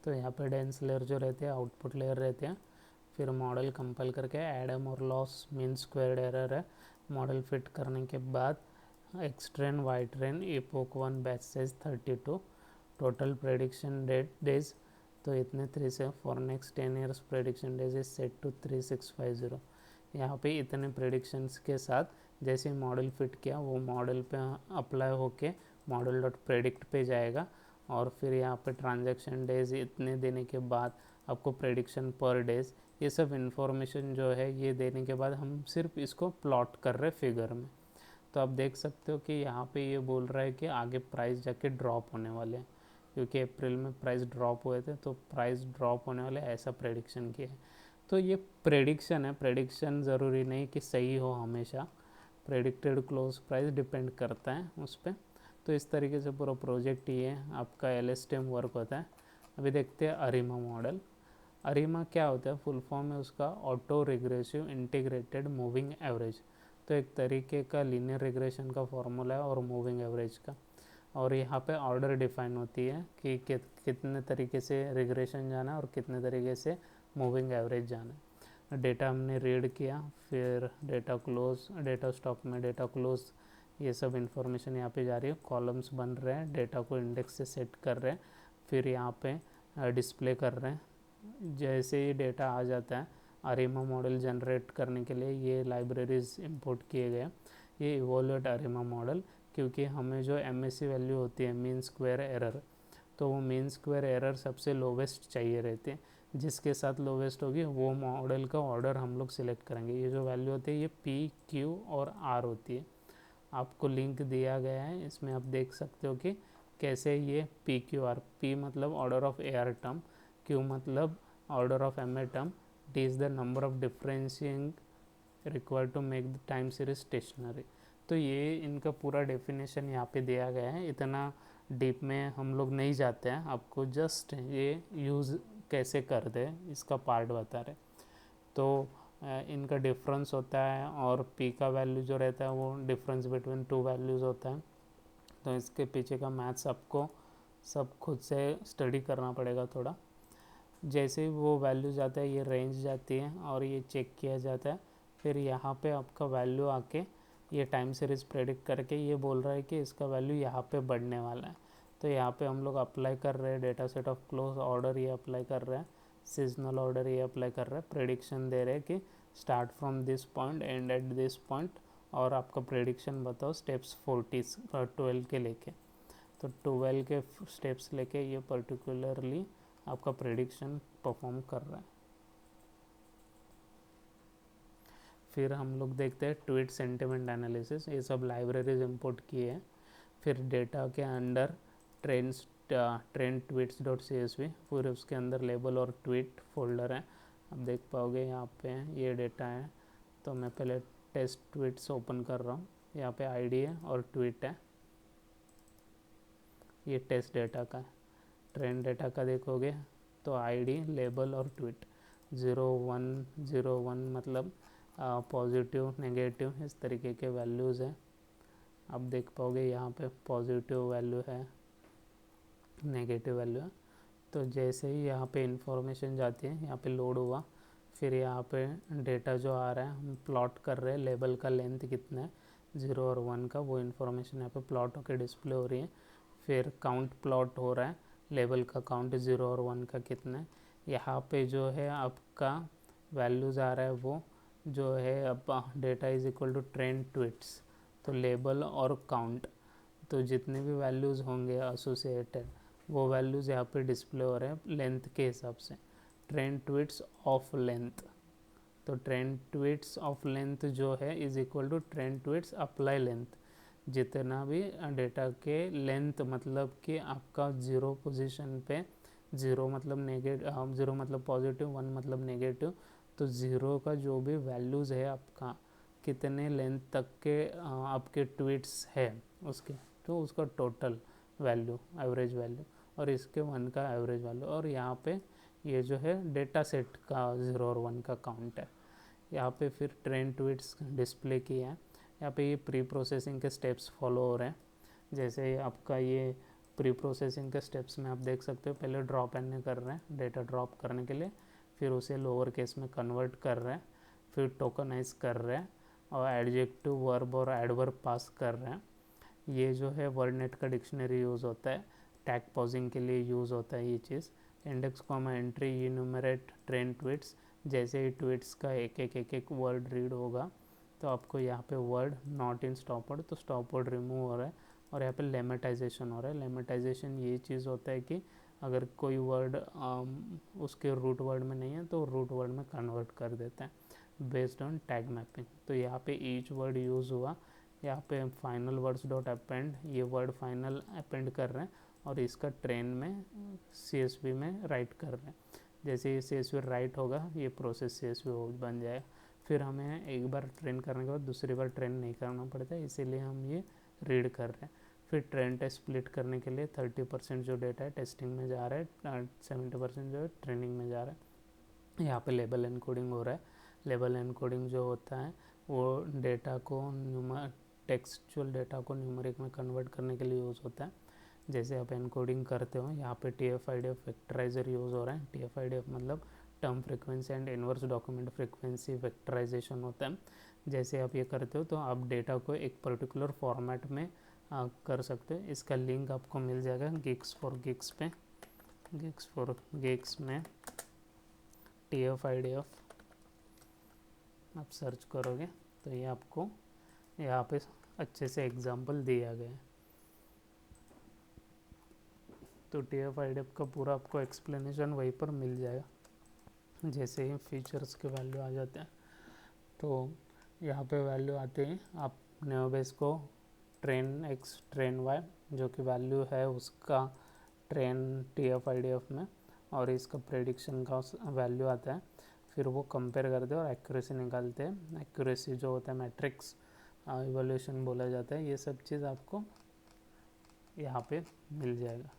तो यहाँ पे डेंस लेयर जो रहते हैं आउटपुट लेयर रहते हैं। फिर मॉडल कंपाइल करके एडम और लॉस मीन स्क्वायर्ड एरर है। मॉडल फिट करने के बाद X train Y train epoch 1 batch size 32 total prediction days तो इतने 3 से for next 10 years prediction days is set to 3650। यहाँ पे इतने प्रेडिक्शंस के साथ जैसे मॉडल फिट किया वो मॉडल पे अप्लाई होके मॉडल डॉट प्रेडिक्ट पे जाएगा और फिर यहाँ पे ट्रांजैक्शन डेज इतने देने के बाद आपको प्रेडिक्शन पर डेज ये सब इन्फॉर्मेशन जो है ये देने के बाद हम सिर्फ इसको प्लॉट कर रहे फिगर में। तो आप देख सकते हो कि यहाँ पे ये बोल रहा है कि आगे प्राइस जाके ड्रॉप होने वाले हैं, क्योंकि अप्रैल में प्राइस ड्रॉप हुए थे तो प्राइस ड्रॉप होने वाले ऐसा प्रेडिक्शन किया है। तो ये प्रेडिक्शन है, प्रेडिक्शन ज़रूरी नहीं कि सही हो हमेशा, प्रेडिक्टेड क्लोज प्राइस डिपेंड करता है उस पर। तो इस तरीके से पूरा प्रोजेक्ट ये आपका LSTM वर्क होता है। अभी देखते हैं अरिमा मॉडल। अरिमा क्या होता है, फुल फॉर्म है उसका auto regressive integrated moving average. तो एक तरीके का लीनियर रिग्रेशन का फॉर्मूला है और मूविंग एवरेज का। और यहाँ पे ऑर्डर डिफाइन होती है कि कितने तरीके से रिग्रेशन जाना है और कितने तरीके से मूविंग एवरेज जाना है। डेटा हमने रीड किया, फिर डेटा क्लोज, डेटा स्टॉक में डेटा क्लोज, ये सब इन्फॉर्मेशन यहाँ पे जा रही है। कॉलम्स बन रहे हैं, डेटा को इंडेक्स से सेट कर रहे हैं, फिर यहाँ पे डिस्प्ले कर रहे हैं। जैसे ही डेटा आ जाता है अरिमा मॉडल जनरेट करने के लिए ये लाइब्रेरीज इंपोर्ट किए गए। ये इवोल्यूट अरिमा मॉडल, क्योंकि हमें जो MSE वैल्यू होती है मीन स्क्वायर एरर, तो वो मीन स्क्वायर एरर सबसे लोवेस्ट चाहिए रहती है। जिसके साथ लोवेस्ट होगी वो मॉडल का ऑर्डर हम लोग सिलेक्ट करेंगे। ये जो वैल्यू होती है ये P, Q और R होती है। आपको लिंक दिया गया है, इसमें आप देख सकते हो कि कैसे ये PQR, P मतलब order of AR term, Q मतलब order of MA term, D is the number of differencing required to make the time series stationary. तो ये इनका पूरा डेफिनेशन यहाँ पे दिया गया है। इतना डीप में हम लोग नहीं जाते हैं, आपको जस्ट ये यूज़ कैसे कर दे इसका पार्ट बता रहे। तो इनका डिफरेंस होता है और P का वैल्यू जो रहता है वो डिफरेंस बिटवीन 2 वैल्यूज़ होता है। तो इसके पीछे का मैथ्स आपको सब खुद से स्टडी करना पड़ेगा थोड़ा। जैसे ही वो वैल्यू जाता है ये रेंज जाती है और ये चेक किया जाता है। फिर यहाँ पे आपका वैल्यू आके ये टाइम सीरीज प्रेडिक्ट करके ये बोल रहा है कि इसका वैल्यू यहाँ पे बढ़ने वाला है। तो यहाँ पे हम लोग अप्लाई कर रहे हैं data set of close order, ये अप्लाई कर रहे हैं सीजनल ऑर्डर, ये अप्लाई कर रहे हैं, प्रेडिक्शन दे रहे हैं कि start from this point and at this point, और आपका प्रेडिक्शन बताओ स्टेप्स 12 के लेके। तो 12 के स्टेप्स लेके ये पर्टिकुलरली आपका प्रेडिक्शन परफॉर्म कर रहा है। फिर हम लोग देखते हैं ट्वीट सेंटिमेंट एनालिसिस, ये सब लाइब्रेरीज इंपोर्ट किए हैं। फिर डेटा के अंदर ट्रेंड ट्वीट्स डॉट CSV, पूरे उसके अंदर लेबल और ट्वीट फोल्डर है। आप देख पाओगे यहाँ पे ये डेटा है। तो मैं पहले टेस्ट ट्वीट्स ओपन कर रहा हूँ, यहाँ पे ID है और ट्वीट है। ये टेस्ट डेटा का है। ट्रेंड डेटा का देखोगे तो ID, लेबल और ट्वीट 0101 मतलब पॉजिटिव नेगेटिव इस तरीके के वैल्यूज़ हैं। आप देख पाओगे यहाँ पे पॉजिटिव वैल्यू है, नेगेटिव वैल्यू है। तो जैसे ही यहाँ पे इंफॉर्मेशन जाती है, यहाँ पे लोड हुआ, फिर यहाँ पे डेटा जो आ रहा है हम प्लॉट कर रहे हैं, लेबल का लेंथ कितना है 0 और 1 का, वो इन्फॉर्मेशन यहाँ पे प्लॉट होकर डिस्प्ले हो रही है। फिर काउंट प्लॉट हो रहा है, लेबल का काउंट 0 और 1 का कितना है। यहाँ पे जो है आपका वैल्यूज़ आ रहा है वो जो है अब data is equal to trend tweets, तो लेबल और काउंट, तो जितने भी वैल्यूज़ होंगे एसोसिएटेड वो वैल्यूज़ यहाँ पे डिस्प्ले हो रहे हैं लेंथ के हिसाब से। ट्रेंड ट्वीट्स ऑफ लेंथ, तो ट्रेंड ट्वीट्स ऑफ लेंथ जो है is equal to trend tweets apply length. जितना भी डेटा के लेंथ मतलब कि आपका 0 पोजीशन पे, 0 मतलब नेगेटिव, 0 मतलब पॉजिटिव, 1 मतलब नेगेटिव, तो 0 का जो भी वैल्यूज़ है आपका कितने लेंथ तक के आपके ट्वीट्स है उसके, तो उसका टोटल वैल्यू एवरेज वैल्यू, और इसके 1 का एवरेज वैल्यू, और यहाँ पे ये जो है डेटा सेट का 0 और 1 का काउंट है। यहाँ पे फिर ट्रेंड ट्वीट्स डिस्प्ले किया है। यहाँ पे ये प्री प्रोसेसिंग के स्टेप्स फॉलो हो रहे हैं। जैसे आपका ये प्री प्रोसेसिंग के स्टेप्स में आप देख सकते हो, पहले ड्रॉप एन कर रहे हैं डेटा ड्रॉप करने के लिए, फिर उसे लोअर केस में कन्वर्ट कर रहे हैं, फिर टोकनाइज कर रहे हैं और एडजेक्टिव वर्ब और एडवर्ब पास कर रहे हैं। ये जो है वर्डनेट का डिक्शनरी यूज़ होता है, टैग पॉजिंग के लिए यूज़ होता है ये चीज़। Index comma entry enumerate train tweets, जैसे ही ट्वीट्स का एक वर्ड रीड होगा तो आपको यहाँ पे word not in stop word, तो स्टॉप वर्ड रिमूव हो रहा है। और यहाँ पे लेमेटाइजेशन हो रहा है। लेमेटाइजेशन ये चीज़ होता है कि अगर कोई वर्ड उसके रूट वर्ड में नहीं है तो रूट वर्ड में कन्वर्ट कर देते हैं बेस्ड ऑन टैग मैपिंग। तो यहाँ पे ईच वर्ड यूज़ हुआ, यहाँ पे फाइनल वर्ड्स डॉट अपेंड, ये वर्ड फाइनल अपेंड कर रहे हैं और इसका ट्रेन में CSV में राइट कर रहे हैं। जैसे ये CSV राइट होगा ये प्रोसेस CSV बन जाएगा। फिर हमें एक बार ट्रेन करने के बाद दूसरी बार ट्रेन नहीं करना पड़ता है, इसीलिए हम ये रीड कर रहे हैं। फिर ट्रेन टेस्ट स्प्लिट करने के लिए 30% जो डेटा है टेस्टिंग में जा रहा है, 70% जो है ट्रेनिंग में जा रहा है। यहाँ पे लेबल एनकोडिंग हो रहा है। लेबल एनकोडिंग जो होता है वो डेटा को टेक्सचुअल डेटा को न्यूमेरिक में कन्वर्ट करने के लिए यूज़ होता है। जैसे आप एनकोडिंग करते हो, यहाँ पे TF-IDF वेक्टराइजर यूज़ हो रहा है। TF-IDF मतलब term frequency and inverse document frequency vectorization होता है। जैसे आप ये करते हो तो आप डेटा को एक पर्टिकुलर फॉर्मेट में कर सकते हो। इसका लिंक आपको मिल जाएगा गिग्स फॉर गिग्स पे, गिग्स फॉर गिग्स में TF-IDF आप सर्च करोगे तो ये आपको यहाँ पे अच्छे से एग्जाम्पल दिया गया है। तो TF-IDF का पूरा आपको एक्सप्लेनेशन वहीं पर मिल जाएगा। जैसे ही फीचर्स के वैल्यू आ जाते हैं तो यहाँ पे वैल्यू आते ही आप नेओबेस को ट्रेन x ट्रेन y जो कि वैल्यू है उसका ट्रेन TF-IDF में, और इसका प्रेडिक्शन का वैल्यू आता है। फिर वो कंपेयर करते हैं और एक्यूरेसी निकालते हैं। एक्यूरेसी जो होता है मैट्रिक्स इवोल्यूशन बोला जाता है। ये सब चीज़ आपको यहाँ पे मिल जाएगा।